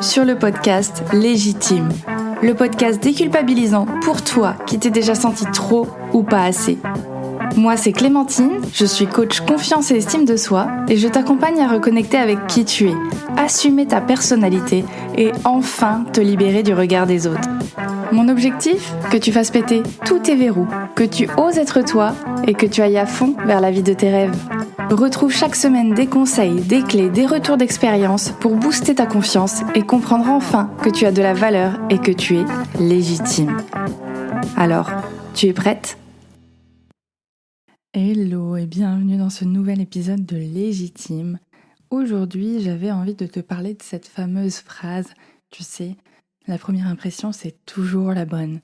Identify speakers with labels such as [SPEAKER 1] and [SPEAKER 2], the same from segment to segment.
[SPEAKER 1] sur le podcast Légitime, le podcast déculpabilisant pour toi qui t'es déjà senti trop ou pas assez. Moi, c'est Clémentine, je suis coach confiance et estime de soi et je t'accompagne à reconnecter avec qui tu es, assumer ta personnalité et enfin te libérer du regard des autres. Mon objectif, que tu fasses péter tous tes verrous, que tu oses être toi et que tu ailles à fond vers la vie de tes rêves. Retrouve chaque semaine des conseils, des clés, des retours d'expérience pour booster ta confiance et comprendre enfin que tu as de la valeur et que tu es légitime. Alors, tu es prête ? Hello et bienvenue dans ce nouvel épisode de Légitime. Aujourd'hui, j'avais envie de te parler de cette fameuse phrase, tu sais, la première impression c'est toujours la bonne,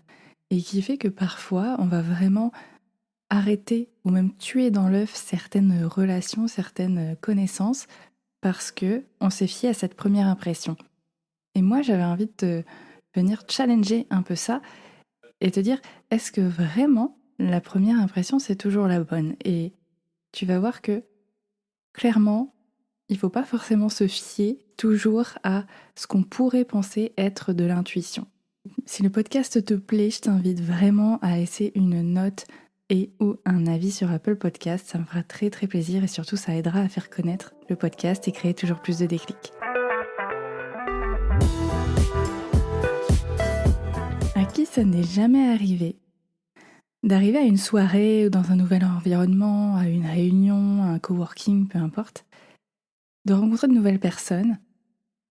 [SPEAKER 1] et qui fait que parfois on va vraiment arrêter ou même tuer dans l'œuf certaines relations, certaines connaissances parce que on s'est fié à cette première impression. Et moi, j'avais envie de venir challenger un peu ça et te dire, est-ce que vraiment la première impression c'est toujours la bonne ? Et tu vas voir que clairement, il ne faut pas forcément se fier toujours à ce qu'on pourrait penser être de l'intuition. Si le podcast te plaît, je t'invite vraiment à laisser une note et ou un avis sur Apple Podcast. Ça me fera très très plaisir et surtout ça aidera à faire connaître le podcast et créer toujours plus de déclics. À qui ça n'est jamais arrivé d'arriver à une soirée ou dans un nouvel environnement, à une réunion, à un coworking, peu importe, de rencontrer de nouvelles personnes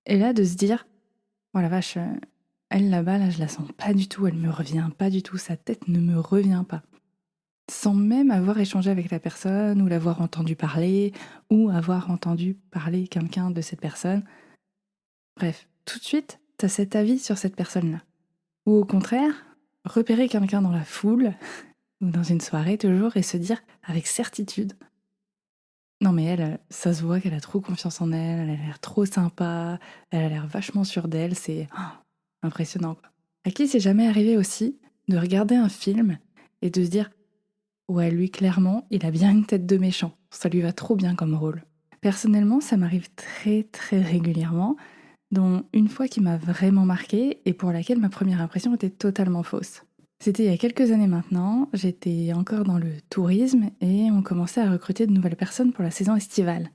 [SPEAKER 1] et là de se dire « Oh la vache, elle là-bas, là, je la sens pas du tout, elle me revient pas du tout, sa tête ne me revient pas. » Sans même avoir échangé avec la personne ou l'avoir entendu parler ou avoir entendu parler quelqu'un de cette personne. Bref, tout de suite, t'as cet avis sur cette personne-là. Ou au contraire, repérer quelqu'un dans la foule ou dans une soirée toujours et se dire avec certitude « Non mais elle, ça se voit qu'elle a trop confiance en elle, elle a l'air trop sympa, elle a l'air vachement sûre d'elle, c'est impressionnant. » À qui c'est jamais arrivé aussi de regarder un film et de se dire « Ouais, lui clairement, il a bien une tête de méchant, ça lui va trop bien comme rôle. » Personnellement, ça m'arrive très très régulièrement, dont une fois qui m'a vraiment marquée et pour laquelle ma première impression était totalement fausse. C'était il y a quelques années maintenant, j'étais encore dans le tourisme et on commençait à recruter de nouvelles personnes pour la saison estivale.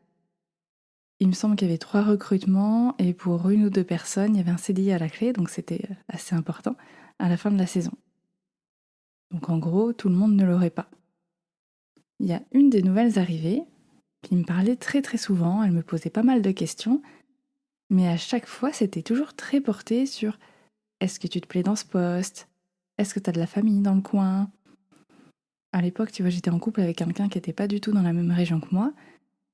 [SPEAKER 1] Il me semble qu'il y avait 3 recrutements et pour 1 ou 2 personnes, il y avait un CDI à la clé, donc c'était assez important, à la fin de la saison. Donc en gros, tout le monde ne l'aurait pas. Il y a une des nouvelles arrivées qui me parlait très très souvent, elle me posait pas mal de questions, mais à chaque fois c'était toujours très porté sur « Est-ce que tu te plais dans ce poste ? Est-ce que tu as de la famille dans le coin ?» À l'époque, tu vois, j'étais en couple avec quelqu'un qui n'était pas du tout dans la même région que moi,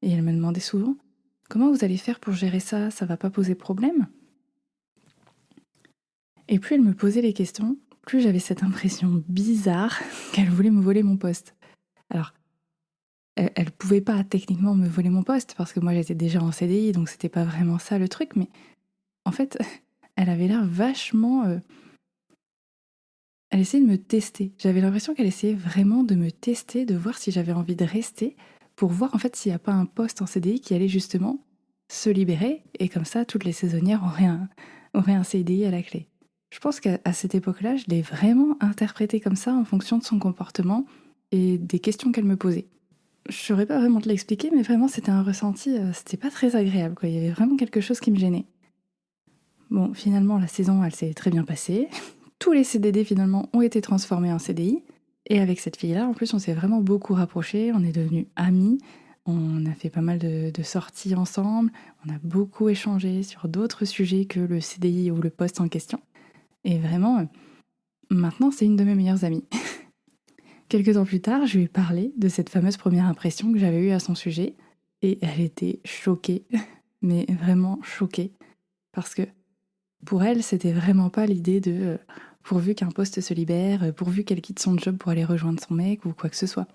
[SPEAKER 1] et elle me demandait souvent « Comment vous allez faire pour gérer ça ? Ça va pas poser problème ?» Et plus elle me posait les questions, plus j'avais cette impression bizarre qu'elle voulait me voler mon poste. Alors, elle pouvait pas techniquement me voler mon poste parce que moi j'étais déjà en CDI, donc c'était pas vraiment ça le truc, mais en fait, elle avait l'air vachement... Elle essayait de me tester. J'avais l'impression qu'elle essayait vraiment de me tester, de voir si j'avais envie de rester, pour voir en fait s'il n'y a pas un poste en CDI qui allait justement se libérer, et comme ça, toutes les saisonnières auraient un CDI à la clé. Je pense qu'à cette époque-là, je l'ai vraiment interprété comme ça en fonction de son comportement et des questions qu'elle me posait. Je ne saurais pas vraiment te l'expliquer, mais vraiment c'était un ressenti, c'était pas très agréable, quoi. Il y avait vraiment quelque chose qui me gênait. Bon, finalement, la saison, elle s'est très bien passée. Tous les CDD, finalement, ont été transformés en CDI. Et avec cette fille-là, en plus, on s'est vraiment beaucoup rapprochés, on est devenus amis, on a fait pas mal de sorties ensemble, on a beaucoup échangé sur d'autres sujets que le CDI ou le poste en question. Et vraiment, maintenant, c'est une de mes meilleures amies. Quelques temps plus tard, je lui ai parlé de cette fameuse première impression que j'avais eue à son sujet, et elle était choquée, mais vraiment choquée, parce que pour elle, c'était vraiment pas l'idée de pourvu qu'un poste se libère, pourvu qu'elle quitte son job pour aller rejoindre son mec ou quoi que ce soit.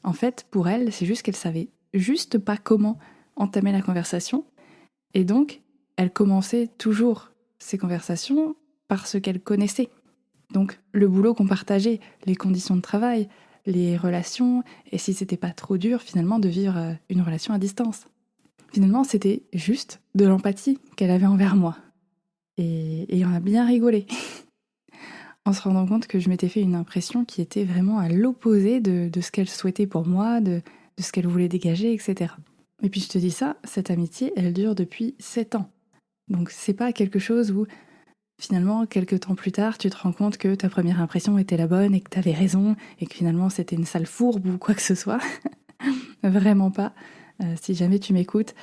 [SPEAKER 1] En fait, pour elle, c'est juste qu'elle savait juste pas comment entamer la conversation, et donc elle commençait toujours ses conversations par ce qu'elle connaissait. Donc le boulot qu'on partageait, les conditions de travail, les relations, et si c'était pas trop dur finalement de vivre une relation à distance. Finalement, c'était juste de l'empathie qu'elle avait envers moi. Et on a bien rigolé, en se rendant compte que je m'étais fait une impression qui était vraiment à l'opposé de ce qu'elle souhaitait pour moi, de ce qu'elle voulait dégager, etc. Et puis je te dis ça, cette amitié, elle dure depuis 7 ans. Donc c'est pas quelque chose où finalement, quelques temps plus tard, tu te rends compte que ta première impression était la bonne et que t'avais raison et que finalement c'était une sale fourbe ou quoi que ce soit. Vraiment pas. Si jamais tu m'écoutes,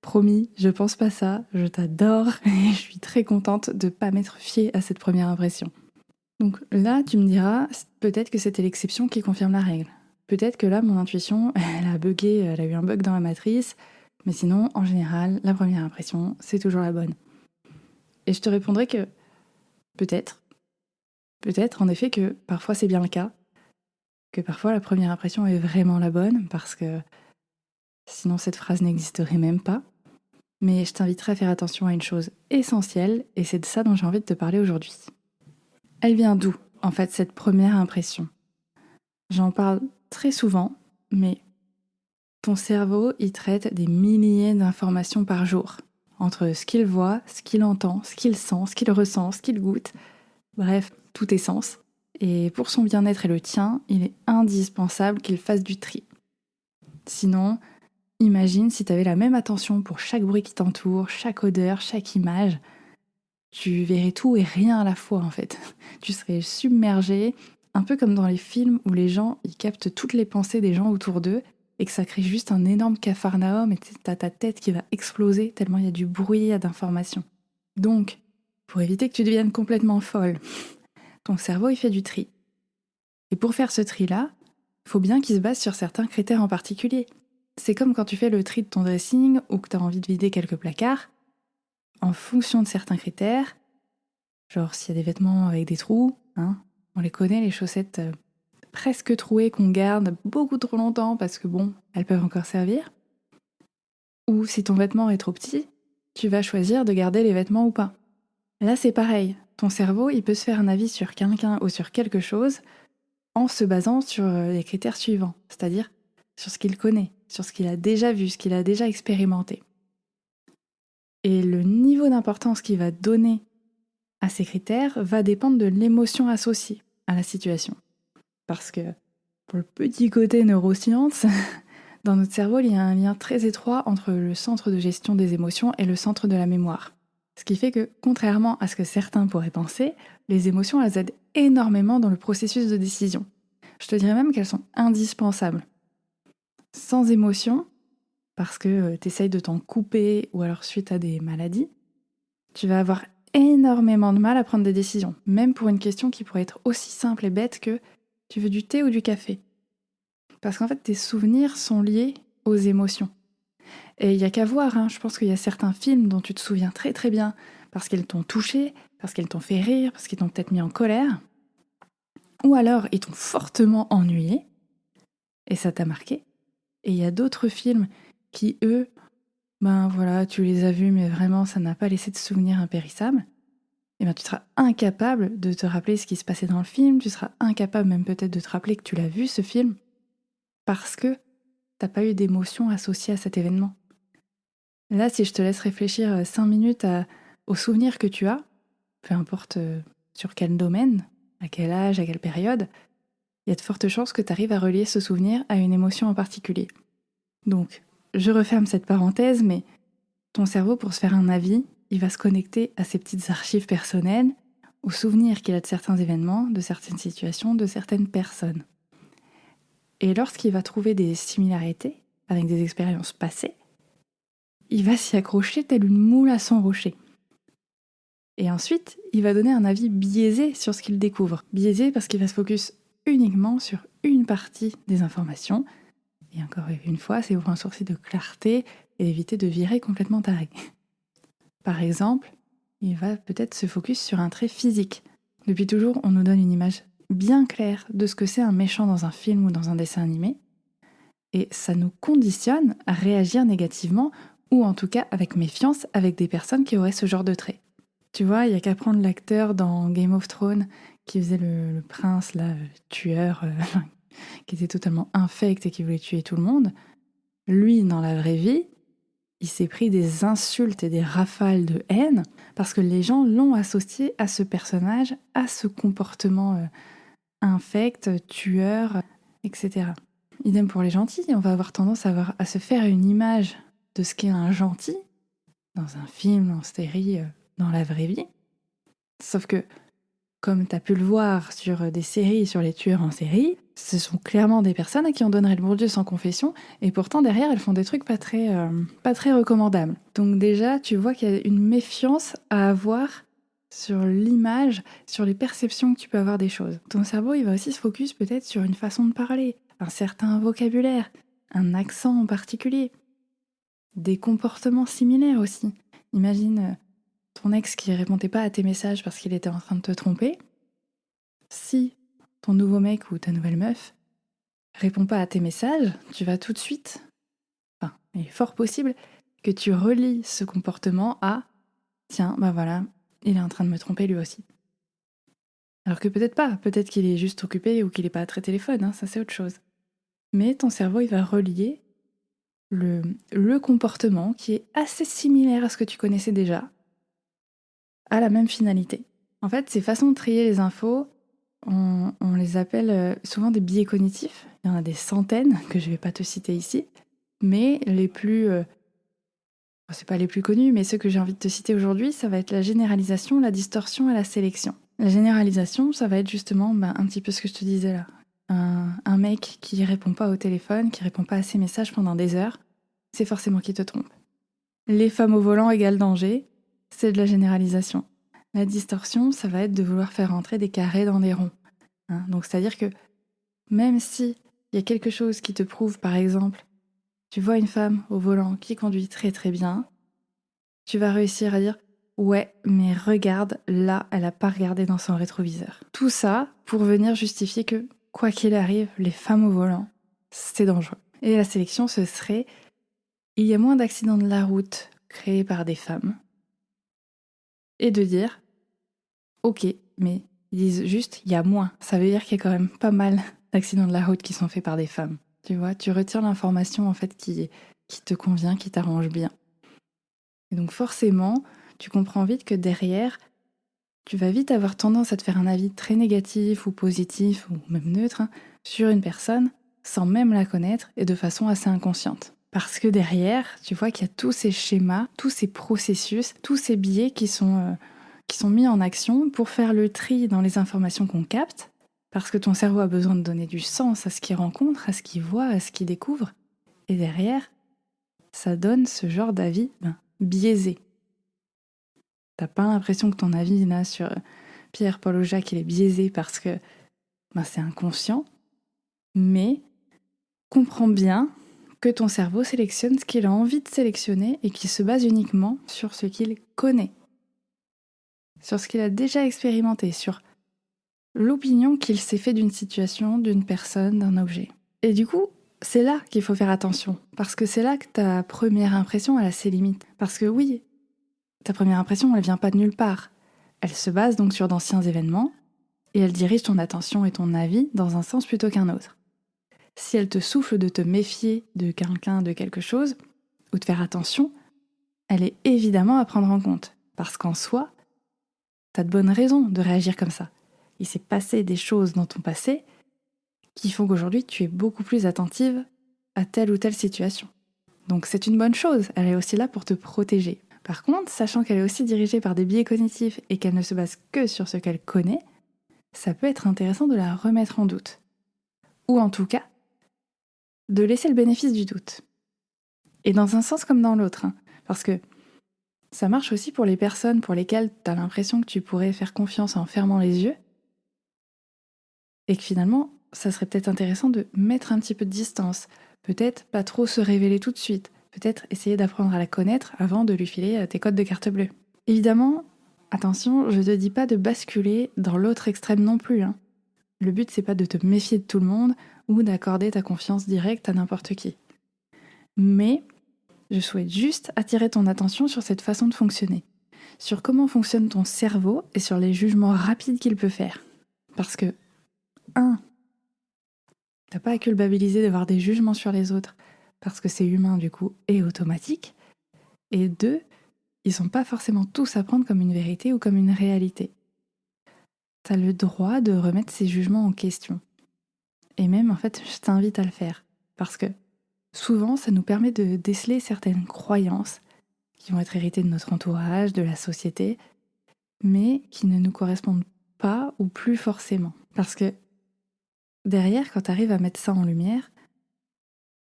[SPEAKER 1] promis, je pense pas ça, je t'adore et je suis très contente de pas m'être fiée à cette première impression. Donc là, tu me diras, peut-être que c'était l'exception qui confirme la règle. Peut-être que là, mon intuition, elle a bugué, elle a eu un bug dans la matrice, mais sinon, en général, la première impression, c'est toujours la bonne. Et je te répondrai que peut-être en effet que parfois c'est bien le cas, que parfois la première impression est vraiment la bonne, parce que sinon cette phrase n'existerait même pas. Mais je t'inviterai à faire attention à une chose essentielle, et c'est de ça dont j'ai envie de te parler aujourd'hui. Elle vient d'où, en fait, cette première impression ? J'en parle très souvent, mais ton cerveau, il traite des milliers d'informations par jour. Entre ce qu'il voit, ce qu'il entend, ce qu'il sent, ce qu'il ressent, ce qu'il goûte. Bref, tous tes sens. Et pour son bien-être et le tien, il est indispensable qu'il fasse du tri. Sinon, imagine si tu avais la même attention pour chaque bruit qui t'entoure, chaque odeur, chaque image. Tu verrais tout et rien à la fois en fait. Tu serais submergé, un peu comme dans les films où les gens ils captent toutes les pensées des gens autour d'eux et que ça crée juste un énorme capharnaüm et t'as ta tête qui va exploser tellement il y a du bruit, il y a d'informations. Donc, pour éviter que tu deviennes complètement folle, ton cerveau il fait du tri. Et pour faire ce tri-là, il faut bien qu'il se base sur certains critères en particulier. C'est comme quand tu fais le tri de ton dressing ou que tu as envie de vider quelques placards. En fonction de certains critères, genre s'il y a des vêtements avec des trous, on les connaît, les chaussettes presque trouées qu'on garde beaucoup trop longtemps parce que bon, elles peuvent encore servir. Ou si ton vêtement est trop petit, tu vas choisir de garder les vêtements ou pas. Là c'est pareil, ton cerveau il peut se faire un avis sur quelqu'un ou sur quelque chose en se basant sur les critères suivants, c'est-à-dire sur ce qu'il connaît, sur ce qu'il a déjà vu, ce qu'il a déjà expérimenté. Et le niveau d'importance qu'il va donner à ces critères va dépendre de l'émotion associée à la situation. Parce que pour le petit côté neurosciences, dans notre cerveau, il y a un lien très étroit entre le centre de gestion des émotions et le centre de la mémoire. Ce qui fait que, contrairement à ce que certains pourraient penser, les émotions, elles aident énormément dans le processus de décision. Je te dirais même qu'elles sont indispensables. Sans émotion, parce que tu essayes de t'en couper ou alors suite à des maladies, tu vas avoir énormément de mal à prendre des décisions, même pour une question qui pourrait être aussi simple et bête que tu veux du thé ou du café. Parce qu'en fait, tes souvenirs sont liés aux émotions. Et il n'y a qu'à voir, je pense qu'il y a certains films dont tu te souviens très très bien, parce qu'ils t'ont touché, parce qu'ils t'ont fait rire, parce qu'ils t'ont peut-être mis en colère, ou alors ils t'ont fortement ennuyé, et ça t'a marqué. Et il y a d'autres films qui, eux, tu les as vus, mais vraiment, ça n'a pas laissé de souvenirs impérissables. Et tu seras incapable de te rappeler ce qui se passait dans le film, tu seras incapable même peut-être de te rappeler que tu l'as vu, ce film, parce que t'as pas eu d'émotion associée à cet événement. Là, si je te laisse réfléchir 5 minutes aux souvenirs que tu as, peu importe sur quel domaine, à quel âge, à quelle période, il y a de fortes chances que tu arrives à relier ce souvenir à une émotion en particulier. Donc, je referme cette parenthèse, mais ton cerveau, pour se faire un avis, il va se connecter à ses petites archives personnelles, aux souvenirs qu'il a de certains événements, de certaines situations, de certaines personnes. Et lorsqu'il va trouver des similarités avec des expériences passées, il va s'y accrocher telle une moule à son rocher. Et ensuite, il va donner un avis biaisé sur ce qu'il découvre. Biaisé parce qu'il va se focus uniquement sur une partie des informations. Et encore une fois, c'est pour un souci de clarté et éviter de virer complètement taré. Par exemple, il va peut-être se focus sur un trait physique. Depuis toujours, on nous donne une image bien claire de ce que c'est un méchant dans un film ou dans un dessin animé. Et ça nous conditionne à réagir négativement ou en tout cas avec méfiance avec des personnes qui auraient ce genre de trait. Tu vois, il n'y a qu'à prendre l'acteur dans Game of Thrones qui faisait le prince, là, tueur, qui était totalement infect et qui voulait tuer tout le monde. Lui, dans la vraie vie, il s'est pris des insultes et des rafales de haine parce que les gens l'ont associé à ce personnage, à ce comportement infect, tueur, etc. Idem pour les gentils, on va avoir tendance à se faire une image de ce qu'est un gentil, dans un film, en série, dans la vraie vie. Sauf que, comme tu as pu le voir sur des séries sur les tueurs en série, ce sont clairement des personnes à qui on donnerait le bon Dieu sans confession, et pourtant derrière elles font des trucs pas très recommandables. Donc déjà, tu vois qu'il y a une méfiance à avoir sur l'image, sur les perceptions que tu peux avoir des choses. Ton cerveau, il va aussi se focus peut-être sur une façon de parler, un certain vocabulaire, un accent en particulier, des comportements similaires aussi. Imagine ton ex qui répondait pas à tes messages parce qu'il était en train de te tromper. Si ton nouveau mec ou ta nouvelle meuf répond pas à tes messages, tu vas tout de suite, il est fort possible que tu relis ce comportement à tiens, bah voilà, il est en train de me tromper lui aussi. Alors que peut-être pas, peut-être qu'il est juste occupé ou qu'il est pas très téléphone, ça c'est autre chose. Mais ton cerveau, il va relier le comportement qui est assez similaire à ce que tu connaissais déjà, à la même finalité. En fait, ces façons de trier les infos, on les appelle souvent des biais cognitifs. Il y en a des centaines que je ne vais pas te citer ici, mais les plus... c'est pas les plus connus, mais ceux que j'ai envie de te citer aujourd'hui, ça va être la généralisation, la distorsion et la sélection. La généralisation, ça va être justement un petit peu ce que je te disais là. Un mec qui répond pas au téléphone, qui répond pas à ses messages pendant des heures, c'est forcément qu'il te trompe. Les femmes au volant égale danger, c'est de la généralisation. La distorsion, ça va être de vouloir faire entrer des carrés dans des ronds. Donc c'est-à-dire que même si il y a quelque chose qui te prouve, par exemple, tu vois une femme au volant qui conduit très très bien, tu vas réussir à dire « Ouais, mais regarde, là, elle a pas regardé dans son rétroviseur. » Tout ça pour venir justifier que, quoi qu'il arrive, les femmes au volant, c'est dangereux. Et la sélection, ce serait « Il y a moins d'accidents de la route créés par des femmes. » Et de dire « Ok, mais ils disent juste il y a moins. » Ça veut dire qu'il y a quand même pas mal d'accidents de la route qui sont faits par des femmes. Tu vois, tu retires l'information en fait qui te convient, qui t'arrange bien. Et donc forcément, tu comprends vite que derrière, tu vas vite avoir tendance à te faire un avis très négatif ou positif ou même neutre sur une personne sans même la connaître et de façon assez inconsciente. Parce que derrière, tu vois qu'il y a tous ces schémas, tous ces processus, tous ces biais qui sont mis en action pour faire le tri dans les informations qu'on capte, parce que ton cerveau a besoin de donner du sens à ce qu'il rencontre, à ce qu'il voit, à ce qu'il découvre. Et derrière, ça donne ce genre d'avis biaisé. T'as pas l'impression que ton avis là sur Pierre, Paul ou Jacques il est biaisé parce que c'est inconscient, mais comprends bien que ton cerveau sélectionne ce qu'il a envie de sélectionner et qu'il se base uniquement sur ce qu'il connaît, sur ce qu'il a déjà expérimenté, sur l'opinion qu'il s'est fait d'une situation, d'une personne, d'un objet. Et du coup, c'est là qu'il faut faire attention, parce que c'est là que ta première impression, elle a ses limites. Parce que oui, ta première impression, elle vient pas de nulle part. Elle se base donc sur d'anciens événements, et elle dirige ton attention et ton avis dans un sens plutôt qu'un autre. Si elle te souffle de te méfier de quelqu'un, de quelque chose, ou de faire attention, elle est évidemment à prendre en compte, parce qu'en soi, t'as de bonnes raisons de réagir comme ça. Il s'est passé des choses dans ton passé qui font qu'aujourd'hui tu es beaucoup plus attentive à telle ou telle situation. Donc c'est une bonne chose, elle est aussi là pour te protéger. Par contre, sachant qu'elle est aussi dirigée par des biais cognitifs et qu'elle ne se base que sur ce qu'elle connaît, ça peut être intéressant de la remettre en doute. Ou en tout cas, de laisser le bénéfice du doute. Et dans un sens comme dans l'autre, parce que ça marche aussi pour les personnes pour lesquelles tu as l'impression que tu pourrais faire confiance en fermant les yeux, et que finalement, ça serait peut-être intéressant de mettre un petit peu de distance, peut-être pas trop se révéler tout de suite, peut-être essayer d'apprendre à la connaître avant de lui filer tes codes de carte bleue. Évidemment, attention, je te dis pas de basculer dans l'autre extrême non plus. Le but, c'est pas de te méfier de tout le monde ou d'accorder ta confiance directe à n'importe qui. Mais je souhaite juste attirer ton attention sur cette façon de fonctionner, sur comment fonctionne ton cerveau et sur les jugements rapides qu'il peut faire. Parce que, t'as pas à culpabiliser d'avoir des jugements sur les autres, parce que c'est humain du coup et automatique, Et 2, ils sont pas forcément tous à prendre comme une vérité ou comme une réalité. Tu as le droit de remettre ces jugements en question. Et même, en fait, je t'invite à le faire. Parce que souvent, ça nous permet de déceler certaines croyances qui vont être héritées de notre entourage, de la société, mais qui ne nous correspondent pas ou plus forcément. Parce que derrière, quand tu arrives à mettre ça en lumière,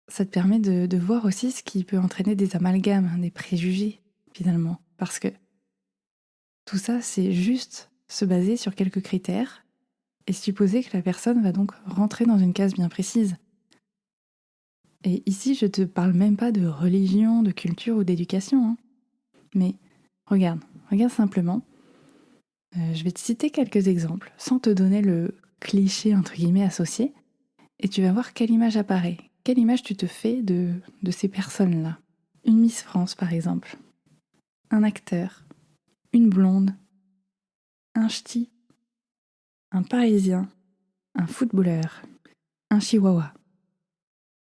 [SPEAKER 1] ça te permet de voir aussi ce qui peut entraîner des amalgames, des préjugés, finalement. Parce que tout ça, c'est juste se baser sur quelques critères et supposer que la personne va donc rentrer dans une case bien précise. Et ici, je te parle même pas de religion, de culture ou d'éducation, hein. Mais regarde simplement. Je vais te citer quelques exemples, sans te donner le cliché entre guillemets associé, et tu vas voir quelle image apparaît. Quelle image tu te fais de ces personnes-là. Une Miss France, par exemple. Un acteur. Une blonde. Un ch'ti. Un Parisien. Un footballeur. Un chihuahua.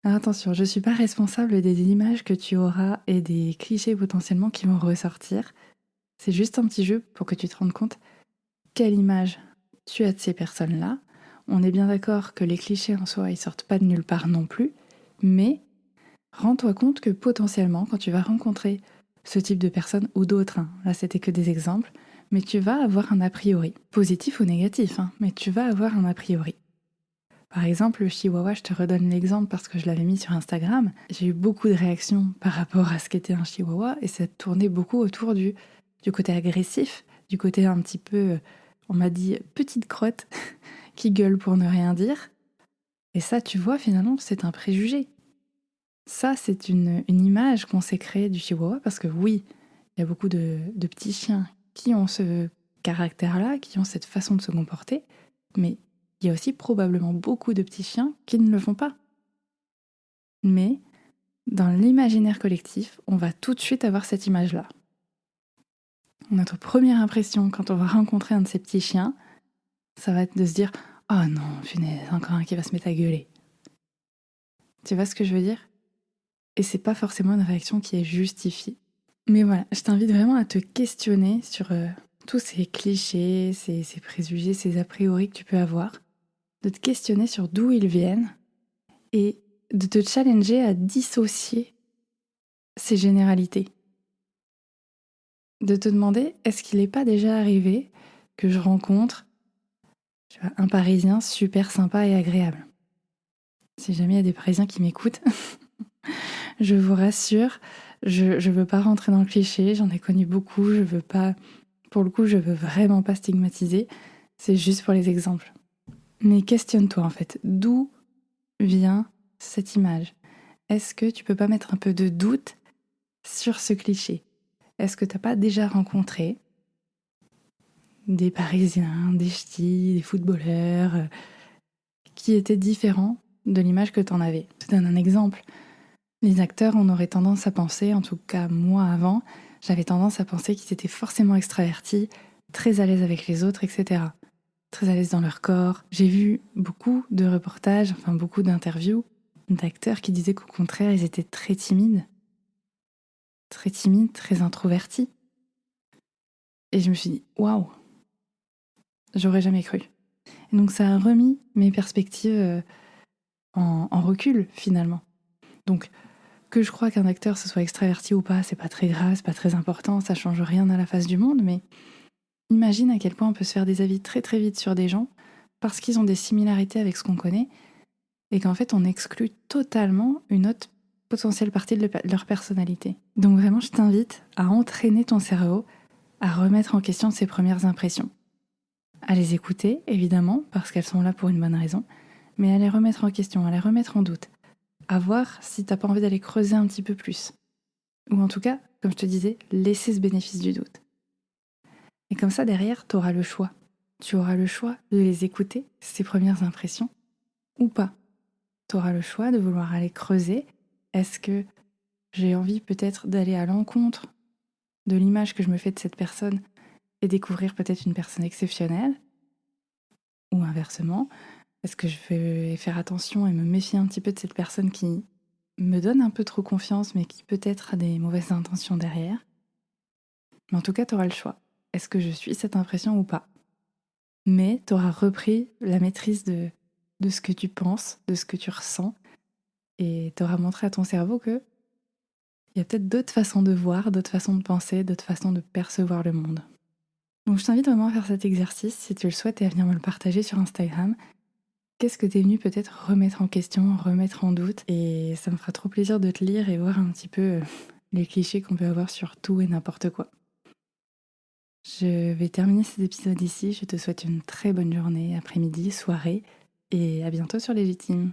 [SPEAKER 1] Alors attention, je ne suis pas responsable des images que tu auras et des clichés potentiellement qui vont ressortir. C'est juste un petit jeu pour que tu te rendes compte quelle image tu as de ces personnes-là. On est bien d'accord que les clichés en soi, ils sortent pas de nulle part non plus, mais rends-toi compte que potentiellement, quand tu vas rencontrer ce type de personnes ou d'autres, hein, là c'était que des exemples, mais tu vas avoir un a priori, positif ou négatif, hein, mais tu vas avoir un a priori. Par exemple, le chihuahua, je te redonne l'exemple parce que je l'avais mis sur Instagram. J'ai eu beaucoup de réactions par rapport à ce qu'était un chihuahua et ça tournait beaucoup autour du côté agressif, du côté un petit peu, on m'a dit, petite crotte qui gueule pour ne rien dire. Et ça, tu vois, finalement, c'est un préjugé. Ça, c'est une image qu'on s'est créée du chihuahua parce que oui, il y a beaucoup de petits chiens qui ont ce caractère-là, qui ont cette façon de se comporter, mais il y a aussi probablement beaucoup de petits chiens qui ne le font pas. Mais dans l'imaginaire collectif, on va tout de suite avoir cette image-là. Notre première impression quand on va rencontrer un de ces petits chiens, ça va être de se dire « Oh non, punaise, encore un qui va se mettre à gueuler ». Tu vois ce que je veux dire ? Et c'est pas forcément une réaction qui est justifiée. Mais voilà, je t'invite vraiment à te questionner sur tous ces clichés, ces préjugés, ces a priori que tu peux avoir, de te questionner sur d'où ils viennent et de te challenger à dissocier ces généralités. De te demander, est-ce qu'il n'est pas déjà arrivé que je rencontre un Parisien super sympa et agréable ? Si jamais il y a des Parisiens qui m'écoutent, je vous rassure, je veux pas rentrer dans le cliché, j'en ai connu beaucoup, je veux vraiment pas stigmatiser, c'est juste pour les exemples. Mais questionne-toi en fait, d'où vient cette image ? Est-ce que tu peux pas mettre un peu de doute sur ce cliché ? Est-ce que t'as pas déjà rencontré des Parisiens, des ch'tis, des footballeurs qui étaient différents de l'image que t'en avais ? Je te donne un exemple. Les acteurs, on aurait tendance à penser, en tout cas moi avant, j'avais tendance à penser qu'ils étaient forcément extravertis, très à l'aise avec les autres, etc. Très à l'aise dans leur corps. J'ai vu beaucoup de reportages, beaucoup d'interviews d'acteurs qui disaient qu'au contraire, ils étaient très timides, très introvertis. Et je me suis dit, waouh, j'aurais jamais cru. Et donc ça a remis mes perspectives en recul finalement. Donc que je crois qu'un acteur ce soit extraverti ou pas, c'est pas très grave, c'est pas très important, ça change rien à la face du monde, mais imagine à quel point on peut se faire des avis très très vite sur des gens parce qu'ils ont des similarités avec ce qu'on connaît et qu'en fait on exclut totalement une autre potentielle partie de leur personnalité. Donc vraiment je t'invite à entraîner ton cerveau à remettre en question ses premières impressions. À les écouter, évidemment, parce qu'elles sont là pour une bonne raison, mais à les remettre en question, à les remettre en doute. À voir si t'as pas envie d'aller creuser un petit peu plus. Ou en tout cas, comme je te disais, laisser ce bénéfice du doute. Et comme ça, derrière, tu auras le choix. Tu auras le choix de les écouter, ces premières impressions, ou pas. Tu auras le choix de vouloir aller creuser. Est-ce que j'ai envie peut-être d'aller à l'encontre de l'image que je me fais de cette personne et découvrir peut-être une personne exceptionnelle ? Ou inversement, est-ce que je vais faire attention et me méfier un petit peu de cette personne qui me donne un peu trop confiance, mais qui peut-être a des mauvaises intentions derrière. Mais en tout cas, tu auras le choix. Est-ce que je suis cette impression ou pas? Mais tu auras repris la maîtrise de ce que tu penses, de ce que tu ressens, et tu auras montré à ton cerveau que il y a peut-être d'autres façons de voir, d'autres façons de penser, d'autres façons de percevoir le monde. Donc je t'invite vraiment à faire cet exercice, si tu le souhaites, et à venir me le partager sur Instagram. Qu'est-ce que t'es venu peut-être remettre en question, remettre en doute? Et ça me fera trop plaisir de te lire et voir un petit peu les clichés qu'on peut avoir sur tout et n'importe quoi. Je vais terminer cet épisode ici. Je te souhaite une très bonne journée, après-midi, soirée, et à bientôt sur Légitime.